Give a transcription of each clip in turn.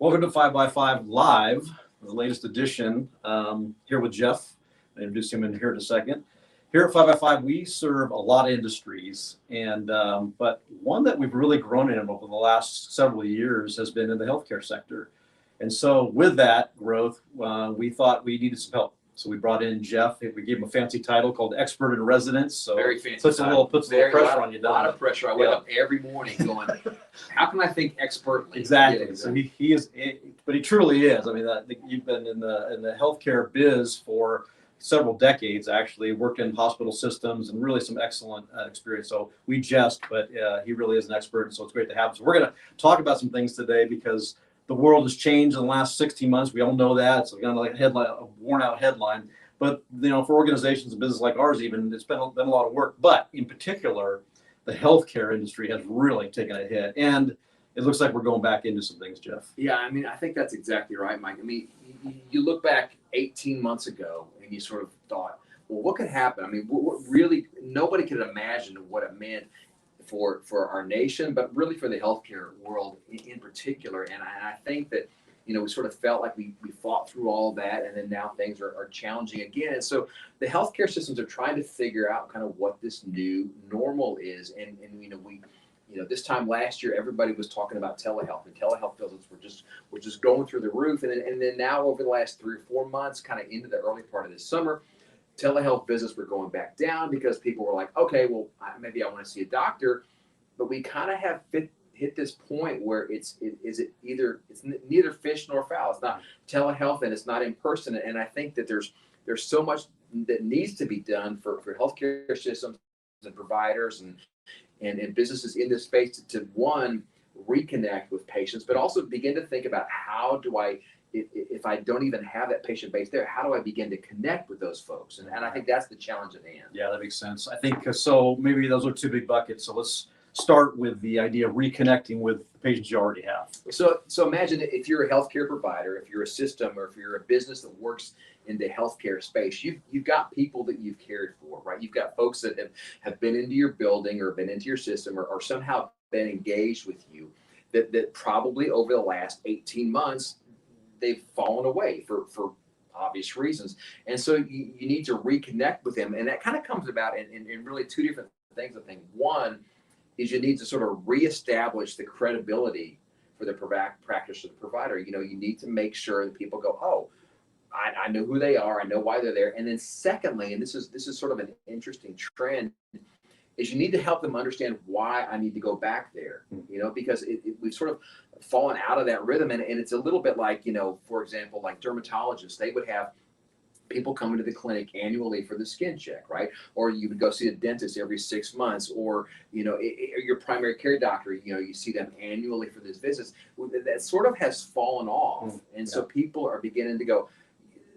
Welcome to 5 by 5 Live, the latest edition. Here with Jeff. I'll introduce him in here in a second. Here at 5 by 5 we serve a lot of industries, and but one that we've really grown in over the last several years has been in the healthcare sector. And so with that growth, we thought we needed some help. So we brought in Jeff. We gave him a fancy title called Expert in Residence. So very fancy. Puts a little pressure on you. A lot of pressure. I wake up every morning going, how can I think expertly? Exactly. Yeah, so he is, but he truly is. I mean, you've been in the healthcare biz for several decades, actually, worked in hospital systems and really some excellent experience. So we jest, but he really is an expert. And so it's great to have him. So we're going to talk about some things today because the world has changed in the last 16 months. We all know that. So kind of like a worn out headline. But for organizations and business like ours, even it's been a lot of work. But in particular, the healthcare industry has really taken a hit, and it looks like we're going back into some things, Jeff. Yeah, I mean, I think that's exactly right, Mike. I mean, you look back 18 months ago, and you sort of thought, well, what could happen? I mean, what really nobody could imagine what it meant for our nation, but really for the healthcare world in particular. And I think that, we sort of felt like we fought through all of that, and then now things are challenging again. And so the healthcare systems are trying to figure out kind of what this new normal is. And this time last year, everybody was talking about telehealth, and telehealth visits were just going through the roof. And then now over the last 3 or 4 months, kind of into the early part of this summer, telehealth visits were going back down because people were like, okay, well, maybe I want to see a doctor, but we kind of have hit this point where it's neither fish nor fowl. It's not telehealth and it's not in person. And I think that there's so much that needs to be done for healthcare systems and providers and businesses in this space to one, reconnect with patients, but also begin to think about how do I, if I don't even have that patient base there, how do I begin to connect with those folks? And I think that's the challenge at hand. Yeah, that makes sense. I think so. Maybe those are 2 big buckets. So let's start with the idea of reconnecting with the patients you already have. So imagine if you're a healthcare provider, if you're a system, or if you're a business that works in the healthcare space, you've got people that you've cared for, right? You've got folks that have been into your building or been into your system or somehow been engaged with you that probably over the last 18 months, they've fallen away for obvious reasons. And so you need to reconnect with them. And that kind of comes about in really 2 different things, I think. One is you need to sort of reestablish the credibility for the practice of the provider. You need to make sure that people go, oh, I know who they are, I know why they're there. And then secondly, and this is sort of an interesting trend, is you need to help them understand why I need to go back there, because we've sort of fallen out of that rhythm. And it's a little bit like, for example, like dermatologists, they would have people coming to the clinic annually for the skin check, right? Or you would go see a dentist every 6 months, or, your primary care doctor, you see them annually for these visits. That sort of has fallen off. And so people are beginning to go,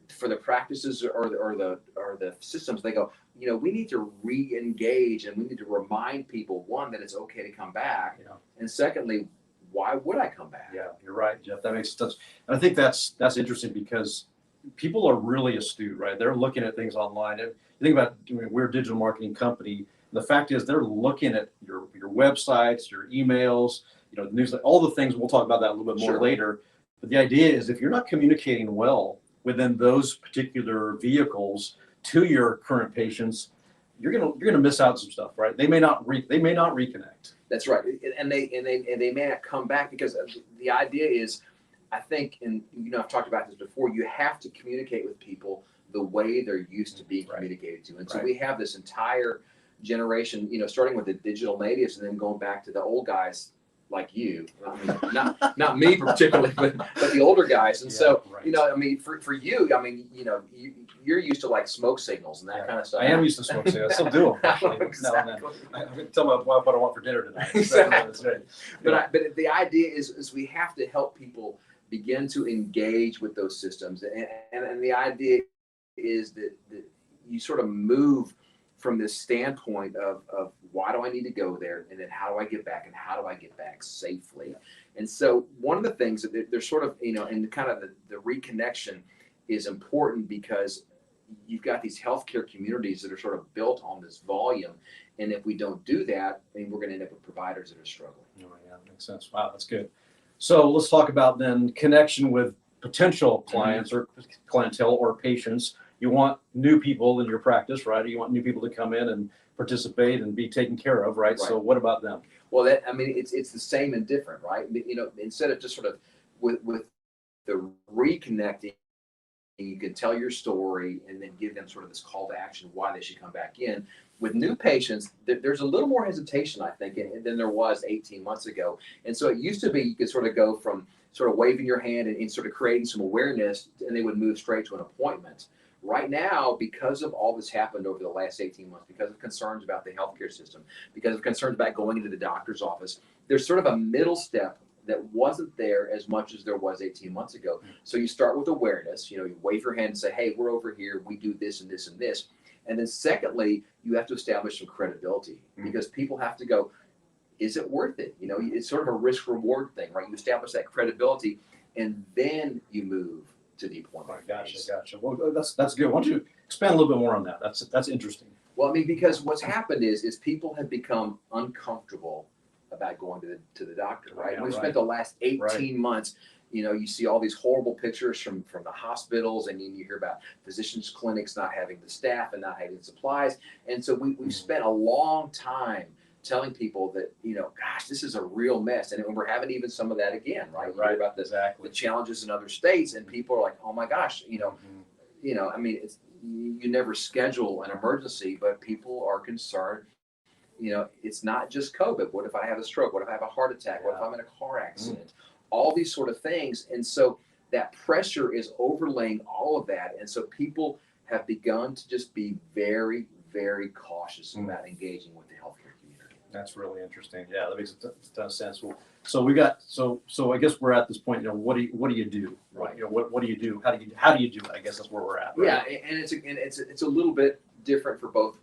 for the practices or the systems, they go, we need to re-engage, and we need to remind people, one, that it's okay to come back. And secondly, why would I come back? Yeah, you're right, Jeff. That makes sense. And I think that's interesting because people are really astute, right? They're looking at things online. And you think about, we're a digital marketing company. The fact is they're looking at your websites, your emails, the news, all the things. We'll talk about that a little bit more later. But the idea is if you're not communicating well within those particular vehicles to your current patients, you're gonna miss out some stuff, right? They may not reconnect. That's right, and they may not come back because the idea is, I think, and I've talked about this before, you have to communicate with people the way they're used to being communicated to. And so we have this entire generation, starting with the digital natives and then going back to the old guys like you. I mean, not me particularly, but the older guys. And I mean, for you, I mean, you're used to like smoke signals and that kind of stuff. I am used to smoke signals. I still do them, actually. Exactly. I can tell my wife what I want for dinner tonight. Exactly. But the idea is we have to help people begin to engage with those systems. And the idea is that you sort of move from this standpoint of why do I need to go there, and then how do I get back, and how do I get back safely? And so one of the things that they're sort of, and kind of the reconnection is important because you've got these healthcare communities that are sort of built on this volume. And if we don't do that, then we're going to end up with providers that are struggling. Oh, yeah, makes sense. Wow, that's good. So let's talk about then connection with potential clients or clientele or patients. You want new people in your practice, right? You want new people to come in and participate and be taken care of, right? So what about them? Well, that, I mean, it's the same and different, right? You know, instead of just sort of with the reconnecting, you can tell your story and then give them sort of this call to action why they should come back in. With new patients, there's a little more hesitation, I think, than there was 18 months ago. And so it used to be you could sort of go from sort of waving your hand and sort of creating some awareness, and they would move straight to an appointment. Right now, because of all that's happened over the last 18 months, because of concerns about the healthcare system, because of concerns about going into the doctor's office, there's sort of a middle step that wasn't there as much as there was 18 months ago. So you start with awareness, you know, you wave your hand and say, hey, we're over here, we do this and this and this. And then secondly, you have to establish some credibility because people have to go, is it worth it? You know, it's sort of a risk reward thing, right? You establish that credibility and then you move to the appointment. Gotcha. Well, that's good. Why don't you expand a little bit more on that? That's interesting. Well, I mean, because what's happened is people have become uncomfortable about going to the doctor, right? Yeah, We've spent the last 18 months, you know, you see all these horrible pictures from the hospitals, and you hear about physicians' clinics not having the staff and not having the supplies. And so we've spent a long time telling people that, you know, gosh, this is a real mess. And we're having even some of that again, right? You hear about the challenges in other states, and people are like, oh my gosh, you know, I mean, you never schedule an emergency, but people are concerned. You know, it's not just COVID. What if I have a stroke? What if I have a heart attack? What if I'm in a car accident? All these sort of things. And so that pressure is overlaying all of that. And so people have begun to just be very, very cautious about engaging with the healthcare community. That's really interesting. Yeah, that makes a ton of sense. Well, so we got so I guess we're at this point. You know, what do you do? Right. You know, what do you do? How do you do it? I guess that's where we're at. Right? Yeah, and it's a little bit different for both.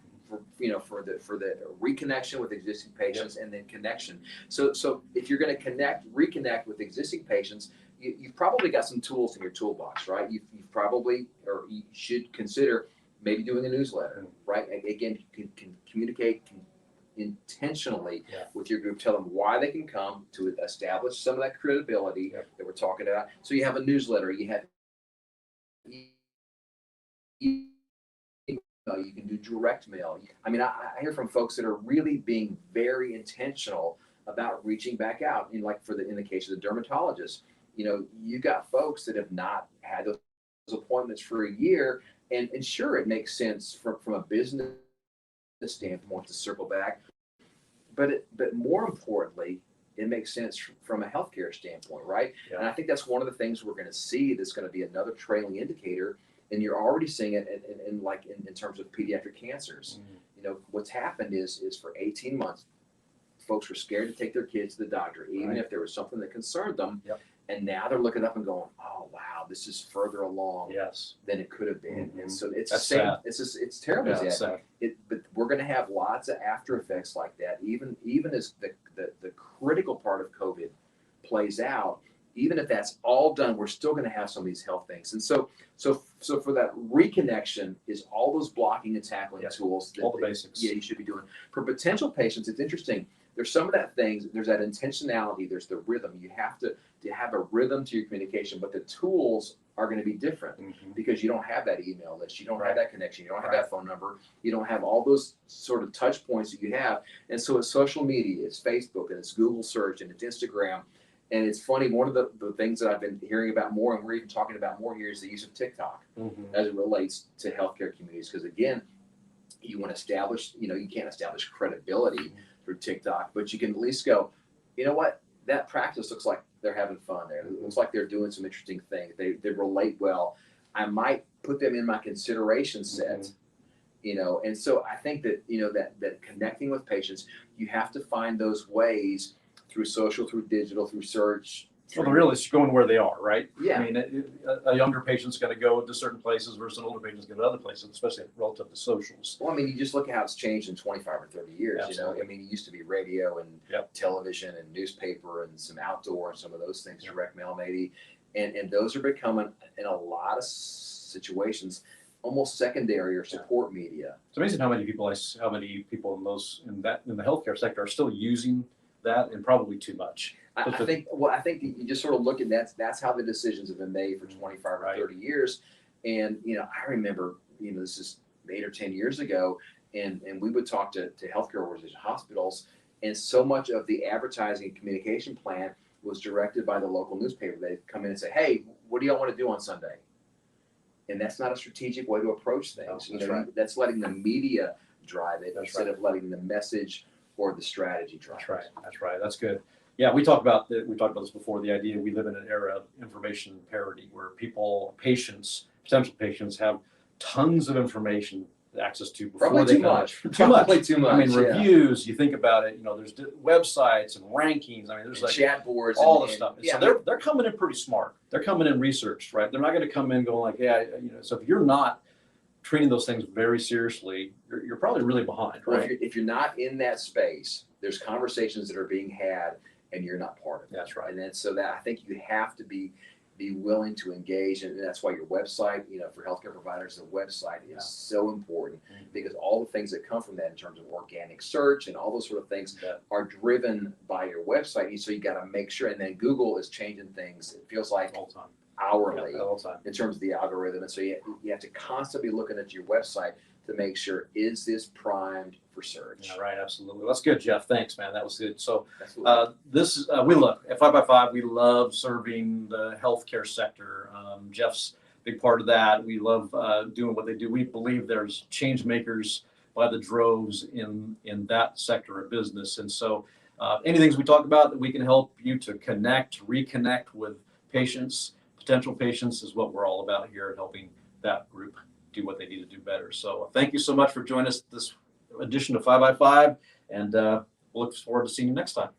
For the reconnection with existing patients and then connection. So if you're going to reconnect with existing patients, you've probably got some tools in your toolbox, right? You've probably, or you should consider maybe doing a newsletter, right? Again, you can communicate intentionally with your group, tell them why they can come to establish some of that credibility that we're talking about. So you have a newsletter, you have you can do direct mail. I mean, I hear from folks that are really being very intentional about reaching back out. And like in the case of the dermatologist, you know, you got folks that have not had those appointments for a year, and sure, it makes sense from a business standpoint to circle back, but more importantly, it makes sense from a healthcare standpoint, right? And I think that's one of the things we're going to see that's going to be another trailing indicator. And you're already seeing it in terms of pediatric cancers. You know, what's happened is for 18 months, folks were scared to take their kids to the doctor, even if there was something that concerned them. And now they're looking up and going, oh, wow, this is further along than it could have been. And so it's the same. It's terribly sad. But we're going to have lots of after effects like that, even as the critical part of COVID plays out. Even if that's all done, we're still going to have some of these health things. And so for that reconnection is all those blocking and tackling tools. All the basics. Yeah, you should be doing. For potential patients, it's interesting. There's some of that things. There's that intentionality. There's the rhythm. You have to have a rhythm to your communication, but the tools are going to be different because you don't have that email list. You don't have that connection. You don't have that phone number. You don't have all those sort of touch points that you have. And so it's social media, it's Facebook, and it's Google search, and it's Instagram. And it's funny, one of the things that I've been hearing about more, and we're even talking about more here, is the use of TikTok as it relates to healthcare communities. Because again, you want to establish, you know, you can't establish credibility through TikTok, but you can at least go, you know what, that practice looks like they're having fun there. It looks like they're doing some interesting things. They relate well. I might put them in my consideration set. You know, and so I think that, you know, that connecting with patients, you have to find those ways through social, through digital, through search. Well, they're really going where they are, right? Yeah. I mean, a younger patient's going to go to certain places versus an older patient's going to other places, especially relative to socials. Well, I mean, you just look at how it's changed in 25 or 30 years. Absolutely. You know, I mean, it used to be radio and television and newspaper and some outdoor and some of those things, direct mail maybe, and those are becoming in a lot of situations almost secondary or support media. It's amazing how many people in the healthcare sector are still using that, and probably too much. I think, well, I think you just sort of look at that's how the decisions have been made for 25 or Right. 30 years. And, I remember, this is 8 or 10 years ago, and we would talk to healthcare organizations, hospitals, and so much of the advertising and communication plan was directed by the local newspaper. They'd come in and say, hey, what do y'all want to do on Sunday? And that's not a strategic way to approach things. No, that's right. That's letting the media drive it That's instead right. of letting the message or the strategy drive That's right. it. That's right. That's good. Yeah, we talked about this before. The idea we live in an era of information parity, where potential patients, have tons of information access to before Probably they too come. much. Too much. Probably too much. I mean, yeah. reviews. You think about it. There's websites and rankings. I mean, there's And like chat boards, all and, the stuff. Yeah, So they're coming in pretty smart. They're coming in researched, right? They're not going to come in going like, yeah, So if you're not treating those things very seriously, you're probably really behind, well, right? if you're not in that space, there's conversations that are being had, and you're not part of it. That's right. And then so that I think you have to be willing to engage, and that's why your website, for healthcare providers, the website is so important, because all the things that come from that in terms of organic search and all those sort of things are driven by your website. And so you got to make sure. And then Google is changing things. It feels like All the time. hourly All the time. in terms of the algorithm. And so you have to constantly be looking at your website to make sure, is this primed for search? Yeah, right. Absolutely. That's good, Jeff. Thanks, man. That was good. So Absolutely. we love at 5x5. We love serving the healthcare sector. Jeff's a big part of that. We love doing what they do. We believe there's change makers by the droves in that sector of business. And so any things we talk about that we can help you to reconnect with patients, potential patients, is what we're all about here at helping that group do what they need to do better. So thank you so much for joining us this edition of 5x5, and we'll look forward to seeing you next time.